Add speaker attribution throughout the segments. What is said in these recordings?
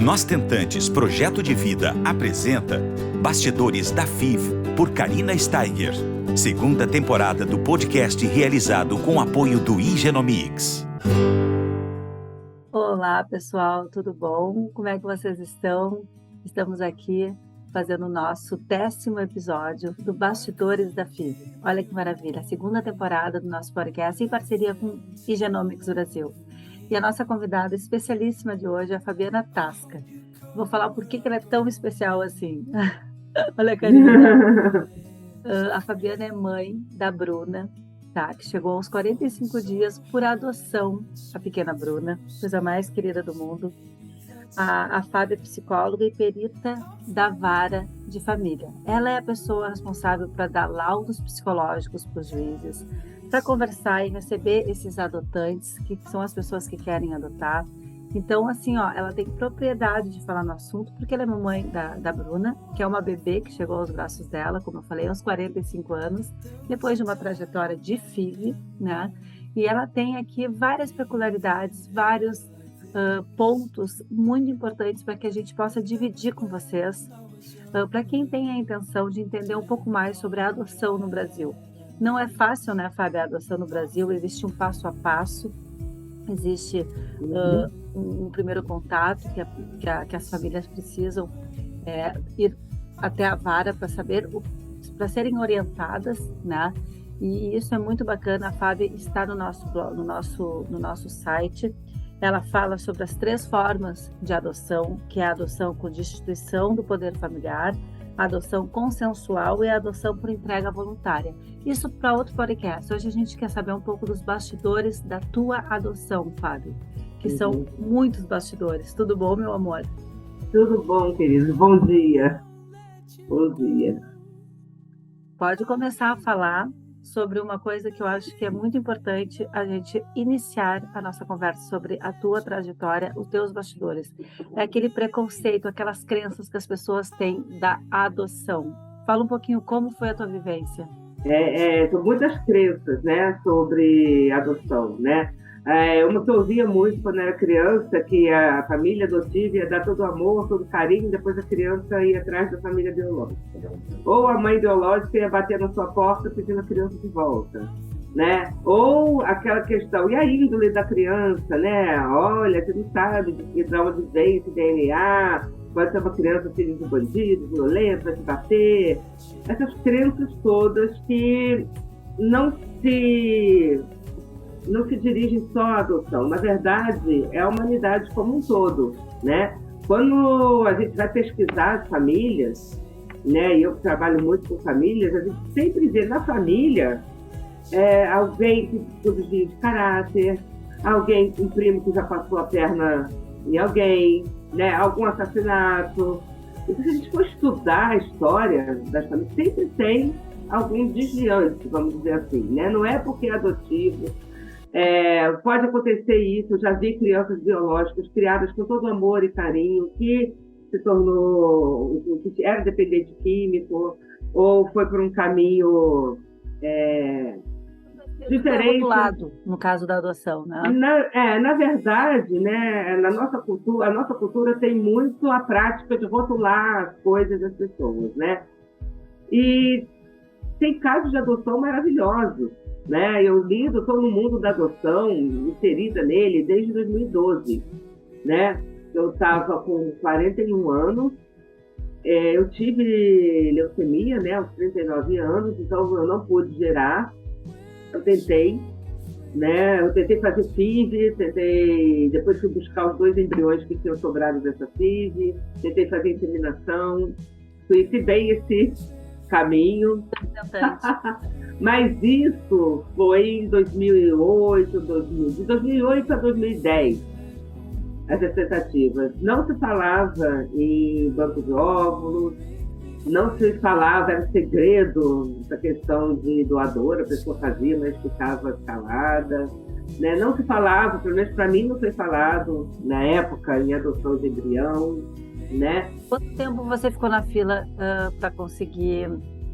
Speaker 1: Nós Tentantes Projeto de Vida apresenta Bastidores da FIV, por Karina Steiger. Segunda temporada do podcast realizado com apoio do Igenomics.
Speaker 2: Olá, pessoal, tudo bom? Como é que vocês estão? Estamos aqui fazendo o nosso 10º episódio do Bastidores da FIV. Olha que maravilha, a segunda temporada do nosso podcast em parceria com Igenomics Brasil. E a nossa convidada especialíssima de hoje é a Fabiana Tasca. Vou falar por que ela é tão especial assim. Olha, Karina. A Fabiana é mãe da Bruna, tá? Que chegou aos 45 dias por adoção, a pequena Bruna, coisa mais querida do mundo. A Fábia é psicóloga e perita da vara de família. Ela é a pessoa responsável para dar laudos psicológicos para os juízes, para conversar e receber esses adotantes, que são as pessoas que querem adotar. Então, assim, ela tem propriedade de falar no assunto, porque ela é mamãe da Bruna, que é uma bebê que chegou aos braços dela, como eu falei, aos 45 anos, depois de uma trajetória de FIV, né? E ela tem aqui várias peculiaridades, vários pontos muito importantes para que a gente possa dividir com vocês, para quem tem a intenção de entender um pouco mais sobre a adoção no Brasil. Não é fácil, né, Fábio, a adoção no Brasil, existe um passo a passo, existe um primeiro contato que as famílias precisam ir até a vara para saber, para serem orientadas, né? E isso é muito bacana. A Fábia está no nosso site. Ela fala sobre as 3 formas de adoção, que é a adoção com destituição do poder familiar, a adoção consensual e a adoção por entrega voluntária. Isso para outro podcast. Hoje a gente quer saber um pouco dos bastidores da tua adoção, Fábio, que são muitos bastidores. Tudo bom, meu amor?
Speaker 3: Tudo bom, querido. Bom dia. Bom dia.
Speaker 2: Pode começar a falar sobre uma coisa que eu acho que é muito importante a gente iniciar a nossa conversa sobre a tua trajetória, os teus bastidores. É aquele preconceito, aquelas crenças que as pessoas têm da adoção. Fala um pouquinho como foi a tua vivência.
Speaker 3: São muitas crenças, né, sobre adoção, né? Uma que eu ouvia muito quando era criança, que a família adotiva ia dar todo o amor, todo o carinho, depois a criança ia atrás da família biológica. Ou a mãe biológica ia bater na sua porta pedindo a criança de volta, né? Ou aquela questão, e a índole da criança, né? Olha, você não sabe de onde vem esse DNA, pode ser uma criança filha de bandido, violenta, vai te bater. Essas crenças todas que não se dirigem só à adoção. Na verdade, é a humanidade como um todo, né? Quando a gente vai pesquisar as famílias, né? E eu trabalho muito com famílias, a gente sempre vê na família alguém que tem desvio de caráter, alguém, um primo que já passou a perna em alguém, né? Algum assassinato. Então, se a gente for estudar a história das famílias, sempre tem algum desviante, vamos dizer assim, né? Não é porque é adotivo. Pode acontecer isso. Eu já vi crianças biológicas criadas com todo amor e carinho, que se tornou, que era dependente químico, ou foi por um caminho diferente.
Speaker 2: Rotulado, no caso da adoção, né?
Speaker 3: Na verdade, né, a nossa cultura tem muito a prática de rotular as coisas das pessoas, né? E tem casos de adoção maravilhosos, né? Eu estou no mundo da adoção, inserida nele desde 2012, né? Eu estava com 41 anos, eu tive leucemia, né, aos 39 anos, então eu não pude gerar. Eu tentei fazer FIV, depois fui buscar os 2 embriões que tinham sobrado dessa FIV, tentei fazer inseminação, conheci bem esse caminho. Mas isso foi em 2008, de 2008 a 2010, essas tentativas. Não se falava em banco de óvulos, não se falava, era segredo essa questão de doador, a pessoa fazia, mas ficava calada, né? Não se falava, pelo menos para mim não foi falado na época em adoção de embrião, né?
Speaker 2: Quanto tempo você ficou na fila para conseguir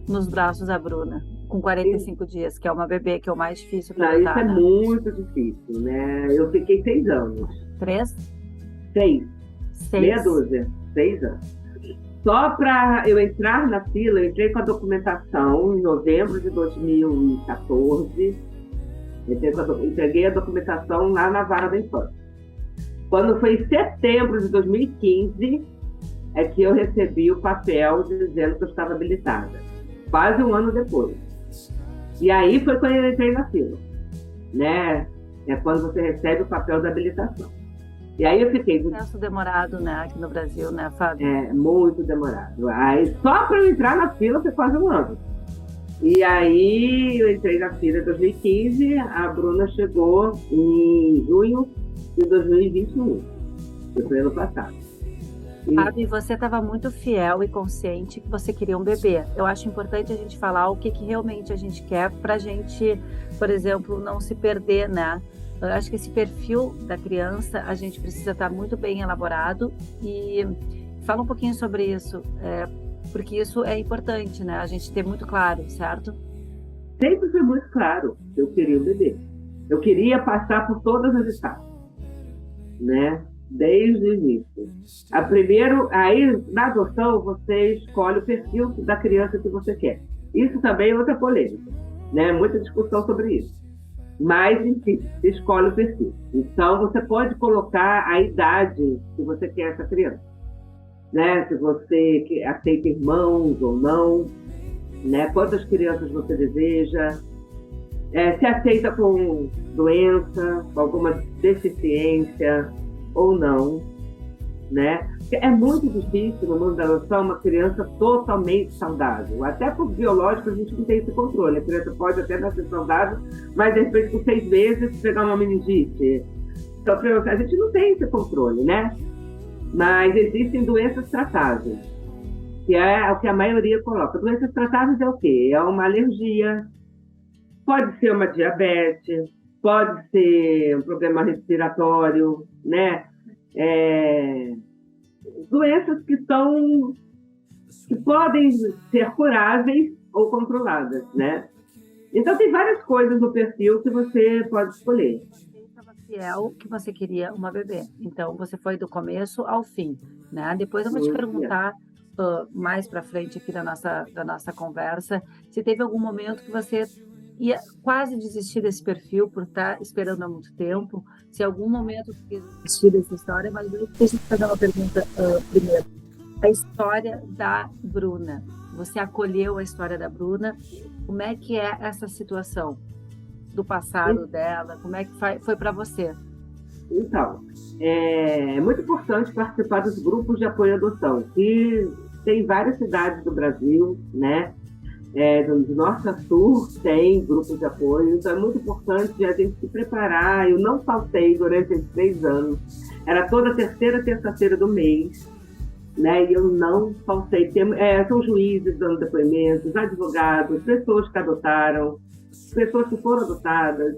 Speaker 2: nos braços a Bruna? Com 45 dias, que é uma bebê que é o mais difícil para
Speaker 3: adotar. Isso é muito difícil, né? Eu fiquei 6 anos.
Speaker 2: 3?
Speaker 3: 6. Meia dúzia, 6 anos. Só para eu entrar na fila, eu entrei com a documentação em novembro de 2014. Entreguei a documentação lá na Vara da Infância. Quando foi em setembro de 2015, é que eu recebi o papel dizendo que eu estava habilitada. Quase um ano depois. E aí foi quando eu entrei na fila, né? É quando você recebe o papel da habilitação. E aí eu fiquei...
Speaker 2: Processo demorado, né? Aqui no Brasil, né, Fábio?
Speaker 3: É, muito demorado. Aí, só para eu entrar na fila foi quase um ano. E aí eu entrei na fila em 2015, a Bruna chegou em junho de 2021, que foi ano passado.
Speaker 2: Fábio, você estava muito fiel e consciente que você queria um bebê. Eu acho importante a gente falar o que realmente a gente quer para a gente, por exemplo, não se perder, né? Eu acho que esse perfil da criança, a gente precisa estar muito bem elaborado e fala um pouquinho sobre isso, porque isso é importante, né? A gente ter muito claro, certo?
Speaker 3: Sempre foi muito claro que eu queria um bebê. Eu queria passar por todas as etapas, né? Desde o início. Aí, na adoção, você escolhe o perfil da criança que você quer. Isso também é outra polêmica, né? Muita discussão sobre isso. Mas, enfim, você escolhe o perfil. Então, você pode colocar a idade que você quer essa criança, né? Se você aceita irmãos ou não, né? Quantas crianças você deseja, se aceita com doença, com alguma deficiência ou não, né? É muito difícil no mundo da adoção uma criança totalmente saudável. Até por biológico a gente não tem esse controle. A criança pode até nascer saudável, mas de repente com 6 meses pegar uma meningite. Então a gente não tem esse controle, né? Mas existem doenças tratáveis, que é o que a maioria coloca. Doenças tratáveis é o quê? É uma alergia, pode ser uma diabetes, pode ser um problema respiratório, né? Doenças que podem ser curáveis ou controladas, né? Então tem várias coisas no perfil que você pode escolher.
Speaker 2: Você estava fiel que você queria uma bebê, então você foi do começo ao fim, né? Depois eu vou te perguntar mais para frente aqui da nossa conversa, se teve algum momento que você ia quase desistir desse perfil por estar esperando há muito tempo, se em algum momento você quis desistir dessa história, mas deixa eu te fazer uma pergunta primeiro. A história da Bruna, você acolheu a história da Bruna, como é que é essa situação do passado dela, como é que foi para você?
Speaker 3: Então, é muito importante participar dos grupos de apoio à adoção, que tem várias cidades do Brasil, né? Do norte a sul tem grupos de apoio, então é muito importante a gente se preparar. Eu não faltei durante esses 3 anos, era toda terceira terça-feira do mês, né? E eu não faltei. São juízes dando depoimentos, advogados, pessoas que adotaram, pessoas que foram adotadas,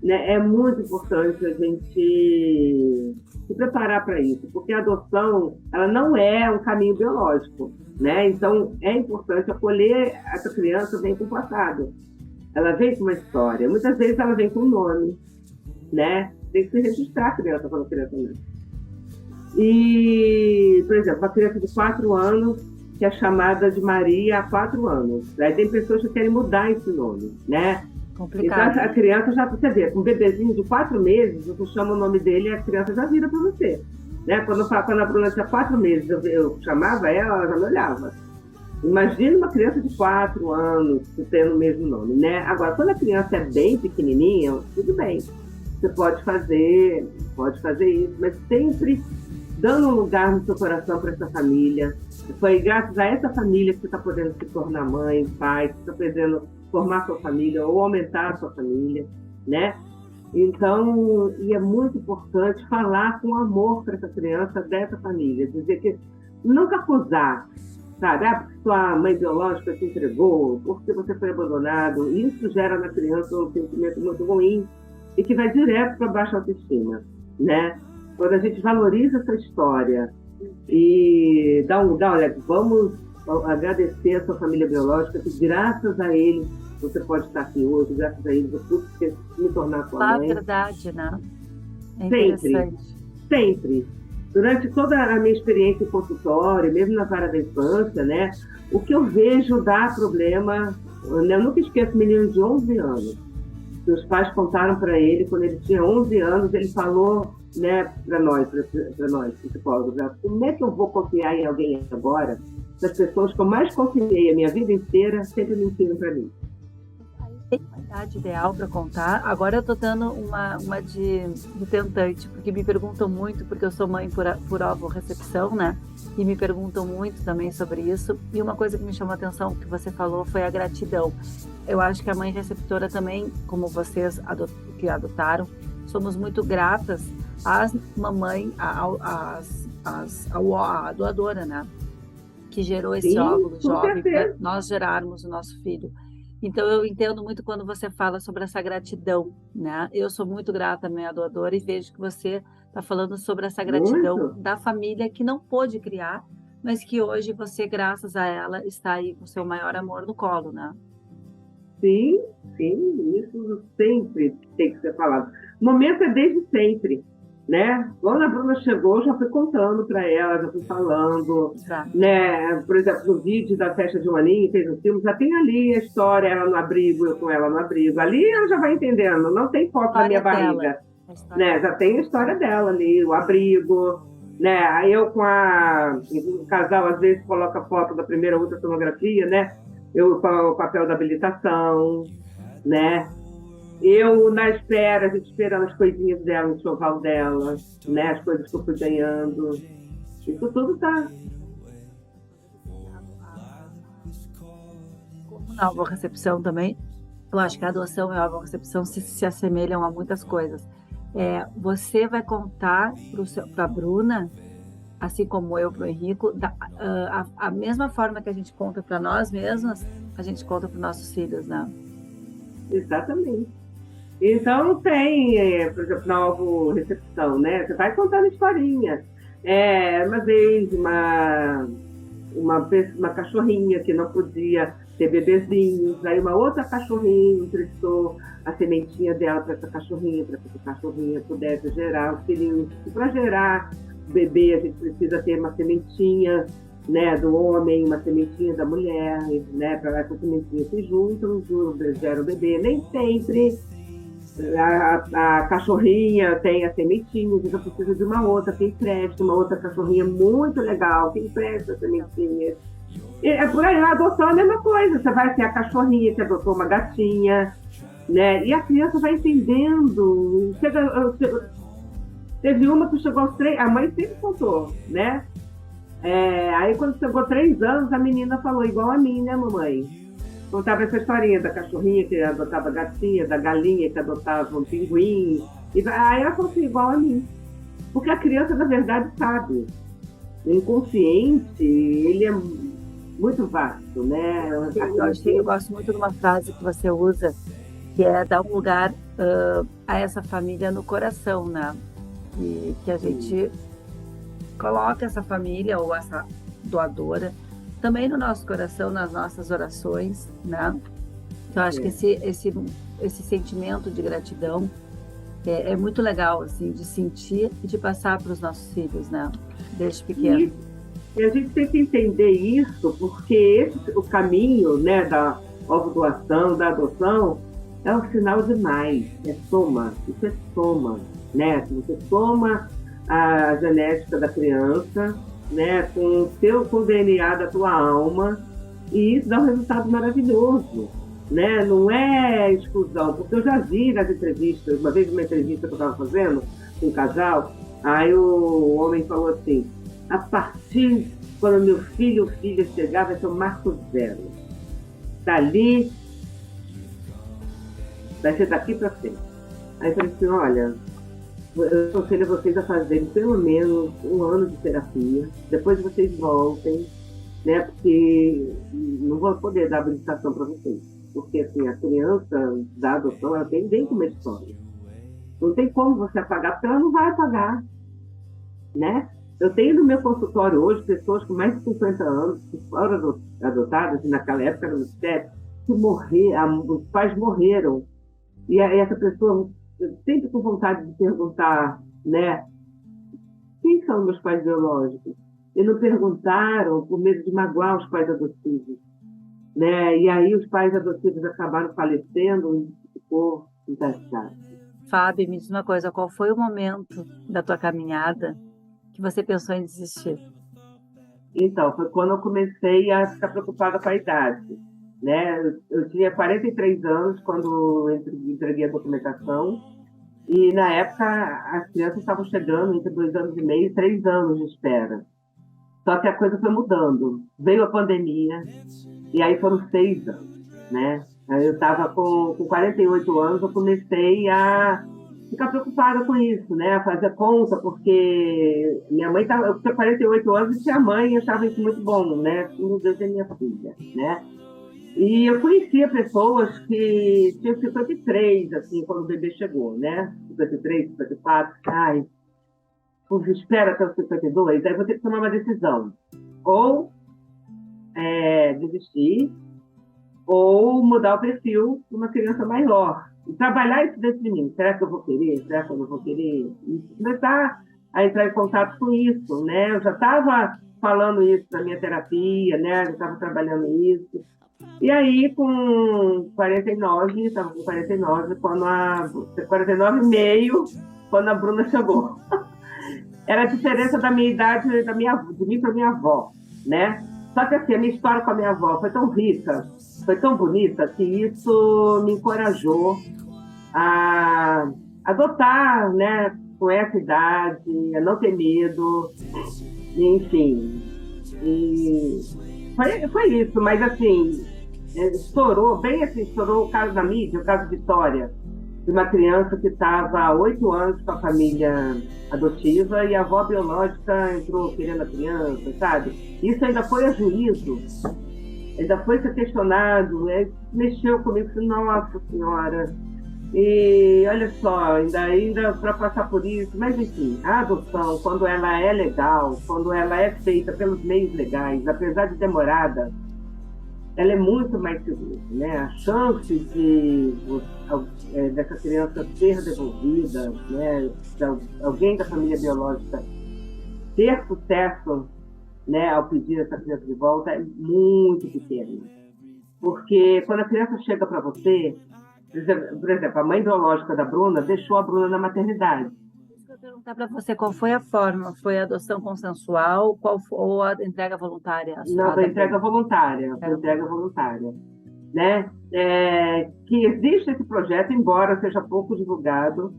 Speaker 3: né? É muito importante a gente se preparar para isso, porque a adoção ela não é um caminho biológico, né? Então é importante acolher essa criança, vem com o passado, ela vem com uma história, muitas vezes ela vem com um nome, né? Tem que se registrar a criança quando a criança nasce. E, por exemplo, uma criança de 4 anos que é chamada de Maria há 4 anos, aí tem pessoas que querem mudar esse nome, né?
Speaker 2: Complicado.
Speaker 3: Então a criança já, você vê, com um bebezinho de 4 meses, você chama o nome dele e a criança já vira para você, né? Quando a Bruna tinha 4 meses, eu chamava ela já me olhava. Imagina uma criança de 4 anos tendo o mesmo nome, né? Agora, quando a criança é bem pequenininha, tudo bem, você pode fazer isso, mas sempre dando um lugar no seu coração para essa família. Foi graças a essa família que você está podendo se tornar mãe, pai, que você está podendo formar sua família ou aumentar a sua família, né? Então, e é muito importante falar com amor para essa criança dessa família, dizer que nunca acusar, sabe? Porque sua mãe biológica te entregou, porque você foi abandonado. Isso gera na criança um sentimento muito ruim e que vai direto para baixa autoestima, né? Quando a gente valoriza essa história e dá um lugar, olha, vamos agradecer a sua família biológica, que graças a eles você pode estar aqui hoje, graças a eles eu pude me tornar sua mãe.
Speaker 2: A verdade, né? É
Speaker 3: sempre. durante toda a minha experiência em consultório, mesmo na vara da infância, né, o que eu vejo dá problema, eu nunca esqueço, menino de 11 anos, que os pais contaram para ele, quando ele tinha 11 anos, ele falou, né, para nós, psicólogos, né, como é que eu vou confiar em alguém agora? As pessoas que eu mais confiei a minha vida inteira sempre mentiram para mim.
Speaker 2: Tem uma idade ideal para contar? Agora eu estou dando uma de tentante, porque me perguntam muito, porque eu sou mãe por ovo-recepção, né? E me perguntam muito também sobre isso. E uma coisa que me chamou a atenção, que você falou, foi a gratidão. Eu acho que a mãe receptora também, como vocês que adotaram, somos muito gratas às mamães, à doadora, né? Que gerou esse óvulo jovem para nós gerarmos o nosso filho. Então, eu entendo muito quando você fala sobre essa gratidão, né? Eu sou muito grata à minha doadora e vejo que você está falando sobre essa gratidão da família que não pôde criar, mas que hoje você, graças a ela, está aí com o seu maior amor no colo, né?
Speaker 3: Sim, isso sempre tem que ser falado. O momento é desde sempre, né? Quando a Bruna chegou, eu já fui contando para ela, já fui falando, né? Por exemplo, no vídeo da festa de um aninho, fez um filme, já tem ali a história, ela no abrigo, eu com ela no abrigo. Ali ela já vai entendendo, não tem foto na minha barriga, né? Já tem a história dela ali, o abrigo, né? Aí eu o casal às vezes coloca foto da primeira ultrassonografia, né? Eu com o papel da habilitação, né? Eu, na espera, a gente esperando as coisinhas dela, o enxoval dela, né? As coisas que eu fui ganhando. Isso tudo tá.
Speaker 2: Como na alvo-recepção também, eu acho que a adoção e a alvo-recepção se assemelham a muitas coisas. Você vai contar para a Bruna, assim como eu para o Henrico, a mesma forma que a gente conta para nós mesmas, a gente conta para os nossos filhos, né?
Speaker 3: Exatamente. Então tem, por exemplo, na alvo-recepção, né? Você vai contando historinha. Uma vez, uma cachorrinha que não podia ter bebezinhos, aí uma outra cachorrinha emprestou a sementinha dela para essa cachorrinha, para que essa cachorrinha pudesse gerar os filhinhos. E para gerar bebê, a gente precisa ter uma sementinha, né, do homem, uma sementinha da mulher, né, para essa sementinha se juntam, gera o bebê. Nem sempre a cachorrinha tem a sementinha, você precisa de uma outra que empresta, uma outra cachorrinha muito legal que empresta a sementinha. Por aí, a adoção é a mesma coisa, você vai ter a cachorrinha que adotou uma gatinha, né, e a criança vai entendendo. Teve uma que chegou aos 3, a mãe sempre contou, né? Aí quando chegou 3 anos, a menina falou igual a mim, né, mamãe? Contava essa historinha da cachorrinha que adotava gatinha, da galinha que adotava um pinguim. Aí ela falou assim, igual a mim. Porque a criança, na verdade, sabe. O inconsciente, ele é muito vasto, né?
Speaker 2: Eu gosto muito de uma frase que você usa, que é dar um lugar a essa família no coração, né? E que a gente coloca essa família ou essa doadora também no nosso coração, nas nossas orações, né? Então, acho que esse sentimento de gratidão é muito legal, assim, de sentir e de passar para os nossos filhos, né? Desde pequeno.
Speaker 3: E a gente tem que entender isso, porque o caminho, né, da ovo-doação, da adoção, é um sinal demais, é soma, isso é soma, né? Você soma a genética da criança, né, com o DNA da tua alma, e isso dá um resultado maravilhoso, né? Não é exclusão, porque eu já vi nas entrevistas, uma vez uma entrevista que eu estava fazendo com um casal, aí o homem falou assim, a partir quando meu filho ou filha chegar, vai ser o marco zero. Dali, vai ser daqui para frente. Aí eu falei assim, olha, eu aconselho a vocês a fazerem pelo menos 1 ano de terapia, depois vocês voltem, né, porque não vou poder dar habilitação para vocês, porque assim, a criança da adoção, ela vem com uma história. Não tem como você apagar, porque ela não vai apagar, né? Eu tenho no meu consultório hoje pessoas com mais de 50 anos, que foram adotadas, e naquela época eram 7, que os pais morreram, e essa pessoa sempre com vontade de perguntar, né? quem são meus pais biológicos? E não perguntaram por medo de magoar os pais adotivos, né? E aí os pais adotivos acabaram falecendo e ficou desgastado.
Speaker 2: Fábio, me diz uma coisa, qual foi o momento da tua caminhada que você pensou em desistir?
Speaker 3: Então, foi quando eu comecei a ficar preocupada com a idade, né? Eu tinha 43 anos quando entreguei a documentação e, na época, as crianças estavam chegando entre 2 anos e meio e 3 anos de espera. Só que a coisa foi mudando. Veio a pandemia e aí foram 6 anos, né? Eu estava com 48 anos, eu comecei a ficar preocupada com isso, né? A fazer conta, porque minha mãe estava... Eu tinha 48 anos e tinha mãe e eu achava isso muito bom, né? Meu Deus, é minha filha, né? E eu conhecia pessoas que tinham 53, assim, quando o bebê chegou, né? 53, 54, ai... espera até os 52, aí vou ter que tomar uma decisão. Ou desistir, ou mudar o perfil de uma criança maior. E trabalhar isso dentro de mim. Será que eu vou querer? Será que eu não vou querer? E começar a entrar em contato com isso, né? Eu já estava falando isso na minha terapia, né? Eu estava trabalhando isso. E aí, com 49, estava com 49, 49 e meio, quando a Bruna chegou. Era a diferença da minha idade, de mim para minha avó, né? Só que assim, a minha história com a minha avó foi tão rica, foi tão bonita, que isso me encorajou a adotar, né? Com essa idade, a não ter medo, enfim. E foi isso, mas assim, estourou o caso da mídia, o caso Vitória, de uma criança que estava há 8 anos com a família adotiva e a avó biológica entrou querendo a criança, sabe? Isso ainda foi a juízo, ainda foi ser questionado, mexeu comigo, falei, nossa senhora, e olha só, ainda para passar por isso, mas enfim, a adoção, quando ela é legal, quando ela é feita pelos meios legais, apesar de demorada, ela é muito mais segura, né? A chance dessa criança ser devolvida, né? De alguém da família biológica ter sucesso, né, ao pedir essa criança de volta é muito pequena. Porque quando a criança chega para você, por exemplo, a mãe biológica da Bruna deixou a Bruna na maternidade.
Speaker 2: Eu vou perguntar para você qual foi a forma, foi a adoção consensual, ou a entrega voluntária?
Speaker 3: Não, foi entrega voluntária, né? Que existe esse projeto, embora seja pouco divulgado,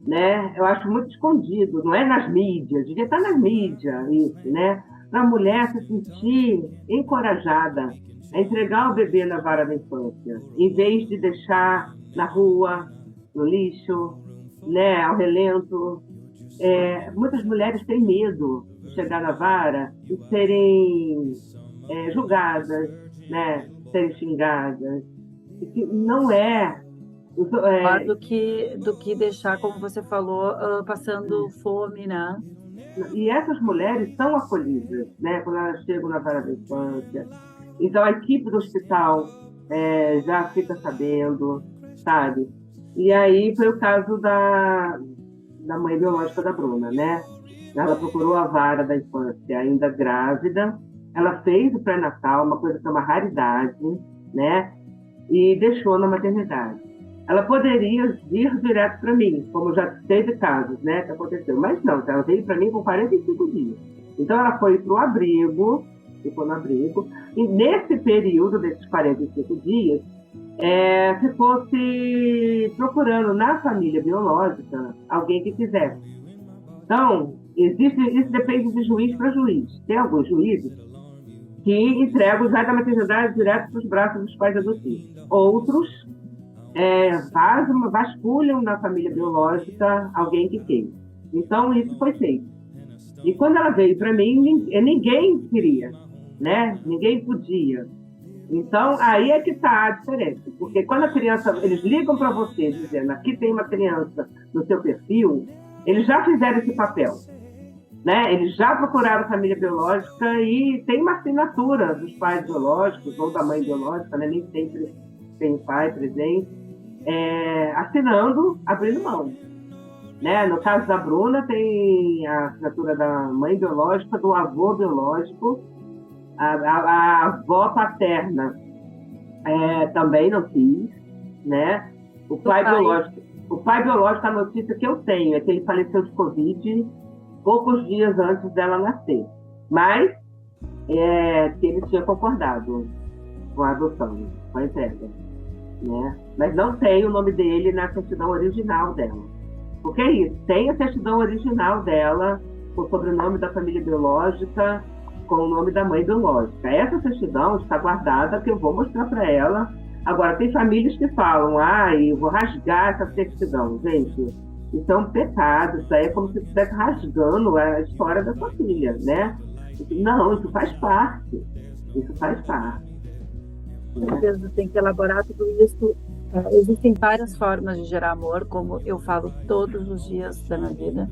Speaker 3: né? Eu acho muito escondido, não é nas mídias, devia estar nas mídias isso, né? Para a mulher se sentir encorajada a entregar o bebê na vara da infância, em vez de deixar na rua, no lixo, né? Ao relento. Muitas mulheres têm medo de chegar na vara e serem julgadas, né? Serem xingadas. E que não
Speaker 2: do que deixar, como você falou, passando fome, né?
Speaker 3: E essas mulheres são acolhidas, né? Quando elas chegam na vara da infância. Então a equipe do hospital já fica sabendo, sabe? E aí foi o caso da mãe biológica da Bruna, né? Ela procurou a vara da infância ainda grávida, ela fez o pré-natal, uma coisa que é uma raridade, né? E deixou na maternidade. Ela poderia vir direto para mim, como já teve casos, né, que aconteceu, mas não, ela veio para mim com 45 dias. Então ela foi para o abrigo, ficou no abrigo, e nesse período desses 45 dias, ficou se procurando na família biológica alguém que quisesse. Então, isso depende de juiz para juiz. Tem alguns juízes que entregam já da maternidade direto para os braços dos pais adotivos. Outros vasculham na família biológica alguém que queira. Então, isso foi feito. E quando ela veio para mim, ninguém queria, né? Ninguém podia. Então, aí é que está a diferença. Porque quando a criança, eles ligam para você dizendo, aqui tem uma criança no seu perfil, eles já fizeram esse papel, né? Eles já procuraram a família biológica e tem uma assinatura dos pais biológicos ou da mãe biológica, né? Nem sempre tem o pai presente, assinando, abrindo mão. né? No caso da Bruna, tem a assinatura da mãe biológica, do avô biológico, a avó paterna também não quis, né? O pai biológico, a notícia que eu tenho é que ele faleceu de Covid poucos dias antes dela nascer. Mas que ele tinha concordado com a adoção, com a entrega, né? Mas não tem o nome dele na certidão original dela. Porque é isso, tem a certidão original dela, com o sobrenome da família biológica, com o nome da mãe biológica. Essa certidão está guardada, que eu vou mostrar para ela. Agora, tem famílias que falam, eu vou rasgar essa certidão. Gente, isso é um pecado, isso aí é como se estivesse rasgando a história da sua filha, né? Não, isso faz parte. Isso faz parte.
Speaker 2: Né? Tem que elaborar tudo isso. Existem várias formas de gerar amor, como eu falo todos os dias da minha vida.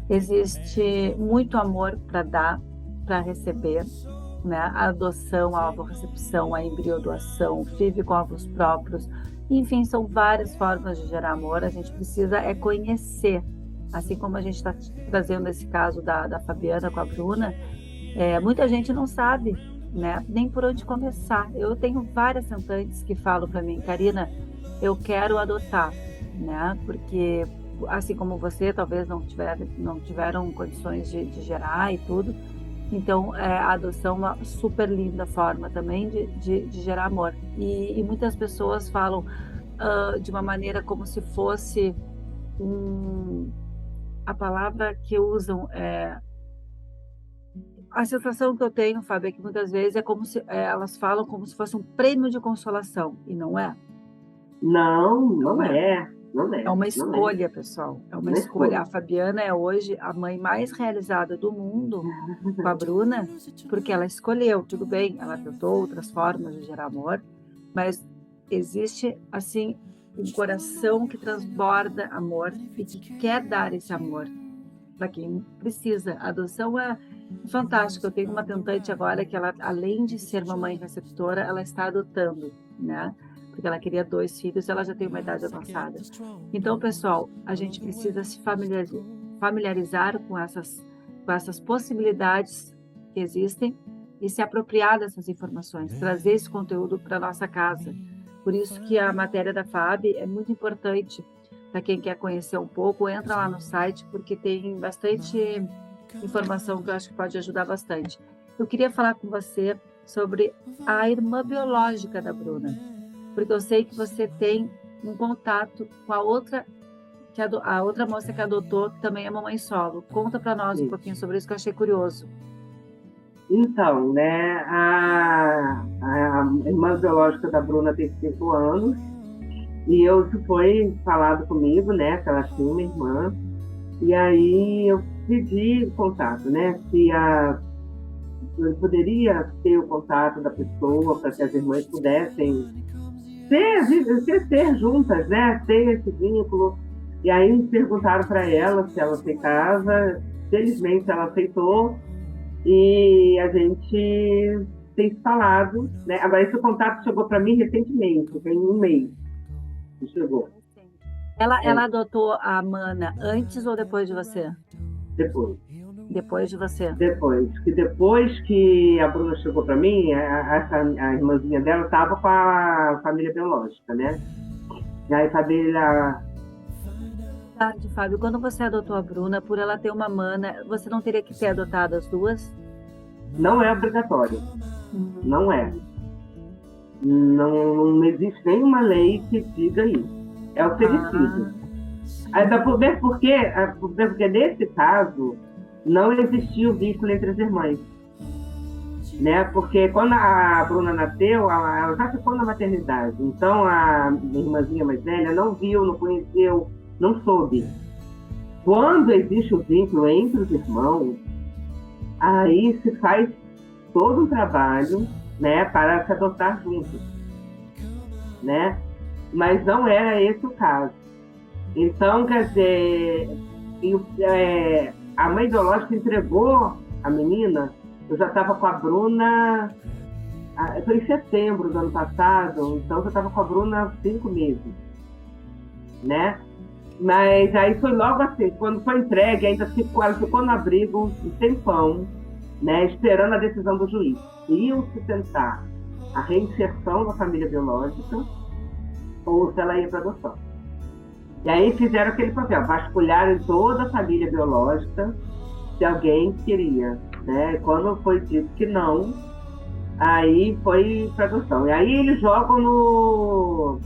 Speaker 2: Existe muito amor para dar, para receber, né? A adoção, a ovorecepção, a embriodoação, o FIV com ovos próprios, enfim, são várias formas de gerar amor. A gente precisa conhecer, assim como a gente está trazendo esse caso da Fabiana com a Bruna, muita gente não sabe, né? Nem por onde começar. Eu tenho várias tentantes que falam para mim, Karina, eu quero adotar, né? Porque assim como você, talvez não tiveram condições de gerar e tudo. Então, a adoção é uma super linda forma também de gerar amor. E muitas pessoas falam de uma maneira como se fosse a palavra que usam a sensação que eu tenho, Fábio, é que muitas vezes é como se elas falam como se fosse um prêmio de consolação, e não é?
Speaker 3: Não é. Não é.
Speaker 2: É uma escolha, pessoal. É uma escolha. A Fabiana é hoje a mãe mais realizada do mundo com a Bruna, porque ela escolheu. Tudo bem, ela tentou outras formas de gerar amor, mas existe, assim, um coração que transborda amor e que quer dar esse amor para quem precisa. A adoção é fantástica. Eu tenho uma tentante agora que ela, além de ser mamãe receptora, ela está adotando, né? Porque ela queria 2 filhos, ela já tem uma idade avançada. Então, pessoal, a gente precisa se familiarizar com essas possibilidades que existem e se apropriar dessas informações, trazer esse conteúdo para nossa casa. Por isso que a matéria da Fábio é muito importante para quem quer conhecer um pouco. Entra lá no site, porque tem bastante informação que eu acho que pode ajudar bastante. Eu queria falar com você sobre a irmã biológica da Bruna, porque eu sei que você tem um contato com a outra moça que adotou, que também é mamãe solo. Conta para nós um pouquinho sobre isso, que eu achei curioso.
Speaker 3: Então, né, a irmã biológica da Bruna tem 5 anos, e foi falado comigo, né, que ela tinha uma irmã, e aí eu pedi contato, né, se eu poderia ter o contato da pessoa para que as irmãs pudessem ser juntas, né? Ter esse vínculo. E aí perguntaram para ela se ela aceitava. Felizmente ela aceitou e a gente tem falado, né? Agora esse contato chegou para mim recentemente, tem 1 mês que chegou.
Speaker 2: Ela adotou a Mana antes ou depois de você?
Speaker 3: Depois.
Speaker 2: Depois de você?
Speaker 3: Depois que a Bruna chegou para mim, a irmãzinha dela estava com a família biológica, né? E aí a família...
Speaker 2: Fábio, quando você adotou a Bruna, por ela ter uma Mana, você não teria que ter adotado as 2?
Speaker 3: Não é obrigatório. Não é. Não existe nenhuma lei que diga isso. É oferecido. Porque nesse caso não existia o vínculo entre as irmãs, né? Porque quando a Bruna nasceu, ela já ficou na maternidade. Então a minha irmãzinha mais velha não viu, não conheceu, não soube. Quando existe o vínculo entre os irmãos, aí se faz todo um trabalho, né, para se adotar juntos, né? Mas não era esse o caso. Então, quer dizer, a mãe biológica entregou a menina. Eu já estava com a Bruna, foi em setembro do ano passado, então eu já estava com a Bruna há 5 meses, né? Mas aí foi logo assim, quando foi entregue, ela ficou no abrigo um tempão, né, esperando a decisão do juiz. Iam se tentar a reinserção na família biológica ou se ela ia para adoção. E aí fizeram aquele papel, vasculharam toda a família biológica se alguém queria, né? Quando foi dito que não, aí foi para adoção. E aí eles jogam no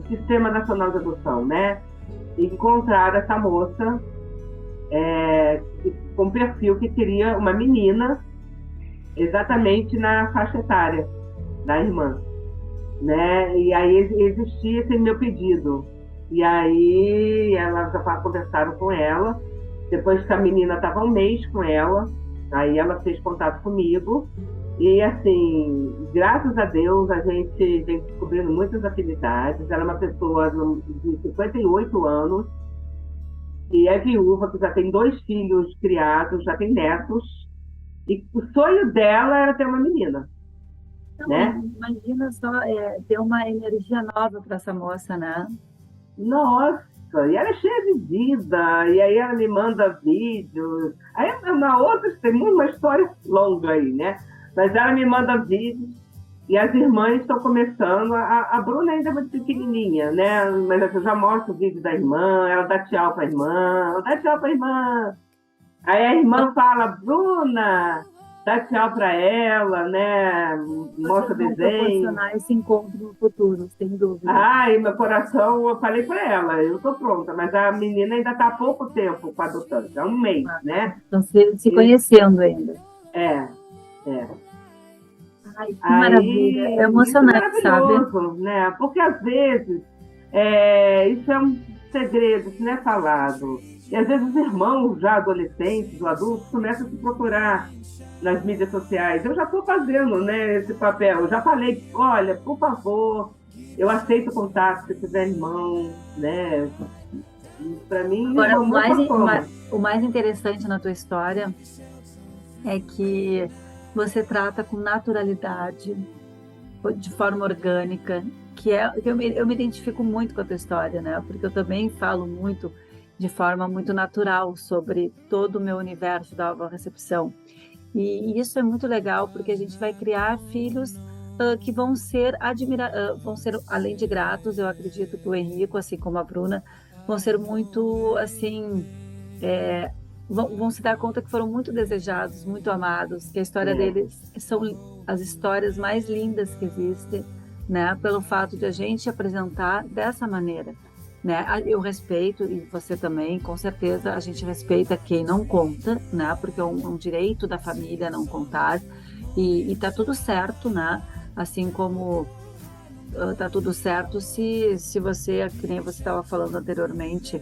Speaker 3: Sistema Nacional de Adoção, né? E encontraram essa moça com perfil que queria uma menina exatamente na faixa etária da irmã, né? E aí existia esse meu pedido. E aí elas conversaram com ela, depois que a menina estava um mês com ela, aí ela fez contato comigo, e assim, graças a Deus, a gente vem descobrindo muitas afinidades. Ela é uma pessoa de 58 anos, e é viúva, que já tem 2 filhos criados, já tem netos, e o sonho dela era ter uma menina,
Speaker 2: Não,
Speaker 3: né?
Speaker 2: imagina só, ter uma energia nova para essa moça, né?
Speaker 3: Nossa, e ela é cheia de vida, e aí ela me manda vídeos. Aí é tem uma história longa aí, né? Mas ela me manda vídeos, e as irmãs estão começando. A Bruna ainda é muito pequenininha, né? Mas eu já mostro o vídeo da irmã, ela dá tchau para a irmã, ela dá tchau para a irmã. Aí a irmã fala, Bruna, dá tchau para ela, né? Mostra
Speaker 2: Vocês vão
Speaker 3: desenho.
Speaker 2: proporcionar esse encontro no futuro, sem dúvida.
Speaker 3: Ai, meu coração, eu falei para ela, eu tô pronta, mas a menina ainda está há pouco tempo com a adotante, há um mês, né?
Speaker 2: Estão se conhecendo ainda.
Speaker 3: É, é.
Speaker 2: Ai, que maravilha.
Speaker 3: Aí,
Speaker 2: É
Speaker 3: isso é
Speaker 2: emocionante, sabe?
Speaker 3: maravilhoso, né? Porque às vezes isso é um segredo, isso não é falado. E às vezes os irmãos já adolescentes ou adultos começam a se procurar nas mídias sociais. Eu já estou fazendo, né, esse papel. Eu já falei, olha, por favor, eu aceito contato se tiver irmão, né? Para mim,
Speaker 2: Agora,
Speaker 3: é
Speaker 2: o mais interessante na tua história é que você trata com naturalidade, de forma orgânica, que eu me identifico muito com a tua história, né? Porque eu também falo muito de forma muito natural sobre todo o meu universo da avó-recepção. E isso é muito legal, porque a gente vai criar filhos que vão ser além de gratos, eu acredito que o Henrico, assim como a Bruna, vão ser muito, assim, vão se dar conta que foram muito desejados, muito amados, que a história deles são as histórias mais lindas que existem, né? Pelo fato de a gente apresentar dessa maneira, né? Eu respeito, e você também, com certeza, a gente respeita quem não conta, né? Porque é um direito da família não contar, e tá tudo certo, né? Assim como tá tudo certo se você, que nem você estava falando anteriormente,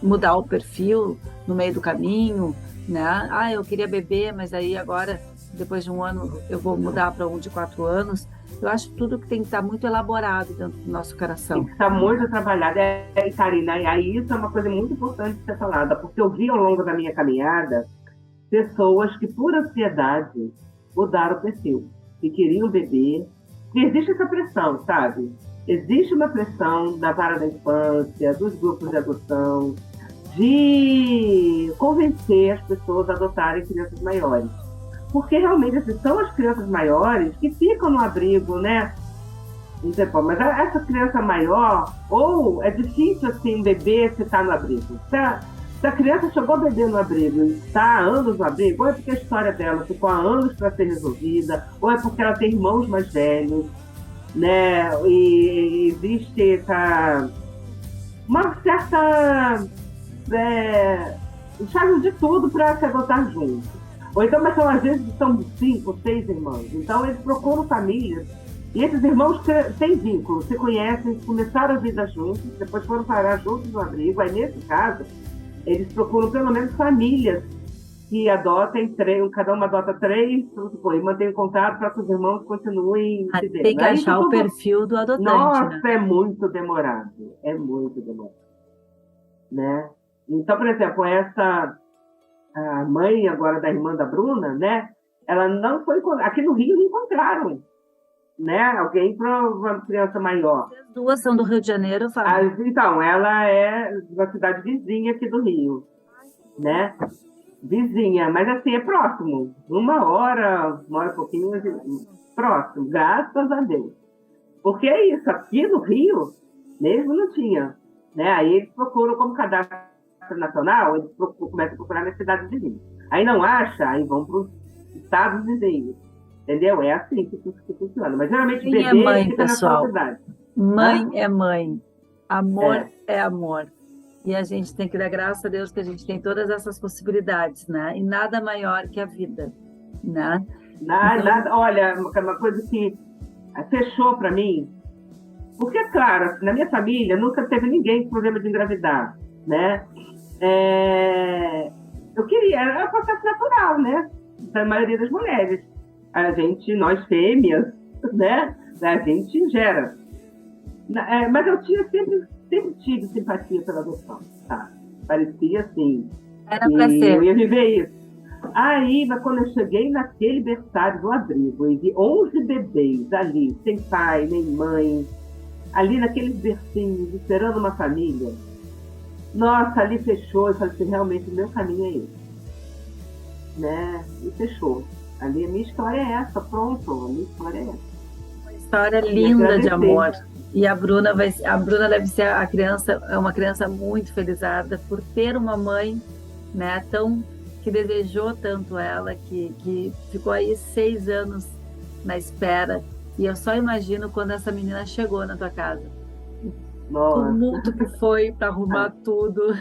Speaker 2: mudar o perfil no meio do caminho, né? Ah, eu queria beber, mas aí agora, depois de um ano, eu vou mudar para um de 4 anos. Eu acho tudo que tem que estar muito elaborado dentro do nosso coração.
Speaker 3: Está muito trabalhado, Karina, e aí isso é uma coisa muito importante de ser falada, porque eu vi ao longo da minha caminhada pessoas que, por ansiedade, mudaram o perfil, que queriam beber, e existe essa pressão, sabe? Existe uma pressão da vara da infância, dos grupos de adoção, de convencer as pessoas a adotarem crianças maiores. Porque realmente assim, são as crianças maiores que ficam no abrigo, né? Mas essa criança maior, ou é difícil assim um bebê ficar no abrigo. Se a criança chegou a beber no abrigo e está há anos no abrigo, ou é porque a história dela ficou há anos para ser resolvida, ou é porque ela tem irmãos mais velhos, né? E existe uma certa chave de tudo para se adotar junto. Ou então, mas às vezes são 5, 6 irmãos. Então eles procuram famílias. E esses irmãos têm vínculo, se conhecem, começaram a vida juntos, depois foram parar juntos no abrigo. Aí, nesse caso, eles procuram pelo menos famílias que adotem 3, cada uma adota 3, e mantém contato para que os irmãos continuem se vendo.
Speaker 2: Tem que achar o perfil do adotante.
Speaker 3: Nossa,
Speaker 2: né?
Speaker 3: é muito demorado. É muito demorado. Né? Então, por exemplo, a mãe agora da irmã da Bruna, né? Ela não foi... Aqui no Rio não encontraram né? Alguém para uma criança maior.
Speaker 2: As duas são do Rio de Janeiro, Fábio?
Speaker 3: Então, ela é de uma cidade vizinha aqui do Rio, né? Vizinha, mas assim, é próximo. Uma hora e pouquinho, próximo, graças a Deus. Porque é isso, aqui no Rio, mesmo não tinha. Né? Aí eles procuram como cadastro nacional, eles começam a procurar nas cidades vizinhas. Aí não acha, aí vão para os estados vizinhos. Entendeu? É assim que funciona. Mas geralmente
Speaker 2: Mãe
Speaker 3: bebê
Speaker 2: é mãe,
Speaker 3: fica na
Speaker 2: pessoal.
Speaker 3: sua cidade.
Speaker 2: Mãe é mãe. Amor é amor. E a gente tem que dar graças a Deus que a gente tem todas essas possibilidades, né? E nada maior que a vida, né?
Speaker 3: Nada, olha, uma coisa que fechou para mim, porque, claro, na minha família nunca teve ninguém com problema de engravidar, né? Eu queria, era um processo natural, né? Da maioria das mulheres. Nós fêmeas, né? A gente gera. Mas eu sempre tive simpatia pela adoção, tá? Parecia assim.
Speaker 2: Era para ser.
Speaker 3: Eu ia viver isso. Aí, mas quando eu cheguei naquele berçário do abrigo e vi 11 bebês ali, sem pai nem mãe, ali naqueles bercinhos, esperando uma família, nossa, ali fechou. Eu falei assim, realmente o meu caminho é esse. Né? E fechou. Ali a minha história é essa, pronto, a minha história é essa.
Speaker 2: Uma história linda de amor. E a Bruna deve ser uma criança muito felizarda por ter uma mãe, né, que desejou tanto ela, que ficou aí 6 anos na espera. E eu só imagino quando essa menina chegou na tua casa.
Speaker 3: Nossa.
Speaker 2: O tumulto que foi para arrumar tudo.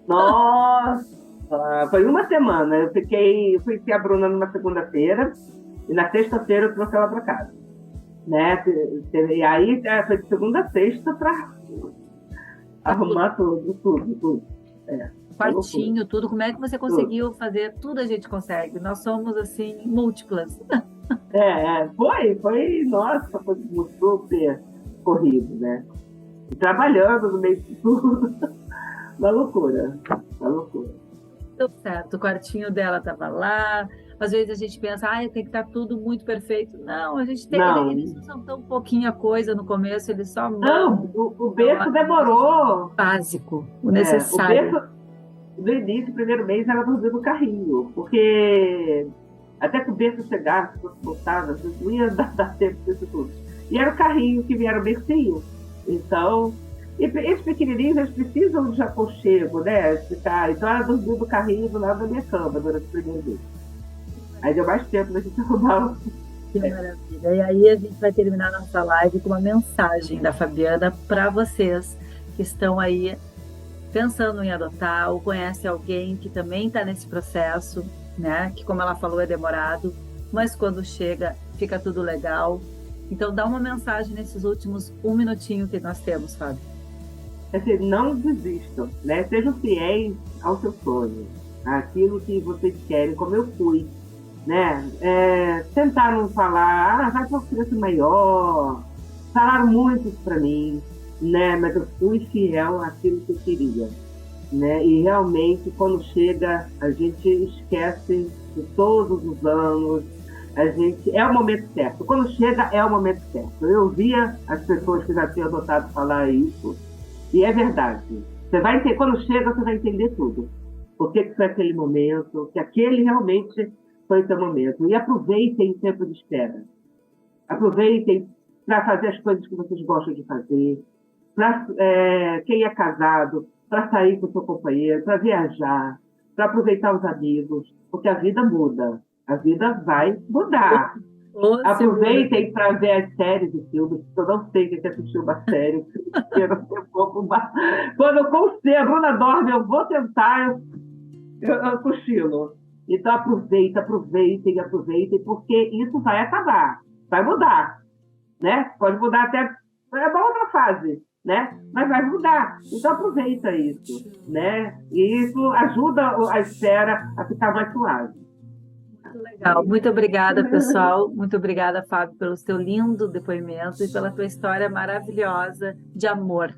Speaker 3: Nossa! Foi uma semana. Eu fui ter a Bruna numa segunda-feira e na sexta-feira eu trouxe ela para casa. Né? E aí foi de segunda a sexta para arrumar tudo.
Speaker 2: Quartinho, tudo. Como é que você conseguiu fazer? Tudo a gente consegue. Nós somos, assim, múltiplas.
Speaker 3: Foi, nossa, foi super corrido, né? E trabalhando no meio de tudo. Uma loucura.
Speaker 2: Deu certo. O quartinho dela estava lá. Às vezes a gente pensa, tem que estar tudo muito perfeito. Não, a gente tem. Eles usam tão pouquinha coisa no começo, eles só
Speaker 3: Não, o berço demorou.
Speaker 2: O básico, o necessário.
Speaker 3: O berço, no início, primeiro mês, ela dormia no carrinho, porque até que o berço chegasse, se fosse voltado, não ia dar tempo disso tudo. E era o carrinho que vieram o bercinho. Então, esses pequenininhos, eles precisam de aconchego, né? Então, ela dormiu no carrinho do lado da minha cama durante o primeiro mês. Aí deu mais tempo da gente arrumar.
Speaker 2: Que maravilha. E aí a gente vai terminar nossa live com uma mensagem da Fabiana para vocês que estão aí pensando em adotar ou conhecem alguém que também está nesse processo, né? Que, como ela falou, é demorado, mas quando chega, fica tudo legal. Então, dá uma mensagem nesses últimos 1 minutinho que nós temos, Fábio.
Speaker 3: Não desistam, né? Sejam fiéis ao seu sonho, aquilo que vocês querem, como eu fui. Né? Tentaram falar, vai para uma criança maior, falaram muito para mim, né? Mas eu fui fiel àquilo que eu queria, né? E realmente quando chega a gente esquece de todos os anos, é o momento certo. Quando chega é o momento certo. Eu via as pessoas que já tinham adotado falar isso e é verdade. Quando chega você vai entender tudo. Por que foi aquele momento, que aquele realmente foi o seu momento. E aproveitem o tempo de espera. Aproveitem para fazer as coisas que vocês gostam de fazer. Para quem é casado, para sair com o seu companheiro, para viajar, para aproveitar os amigos, porque a vida muda. A vida vai mudar. Aproveitem para ver as séries e filmes. Eu não sei quem assistiu uma série. Quando eu consigo, a Bruna dorme, eu vou tentar, eu cochilo. Então aproveitem, porque isso vai acabar, vai mudar, né? Pode mudar até uma outra fase, né? Mas vai mudar. Então aproveita isso, né? E isso ajuda a espera a ficar mais suave.
Speaker 2: Muito legal. Muito obrigada, pessoal. Muito obrigada, Fábio, pelo seu lindo depoimento e pela tua história maravilhosa de amor.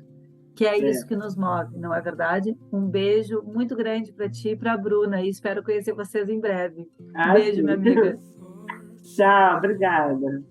Speaker 2: Que é isso que nos move, não é verdade? Um beijo muito grande para ti e para a Bruna, e espero conhecer vocês em breve. Beijo, minha amiga.
Speaker 3: Tchau, obrigada.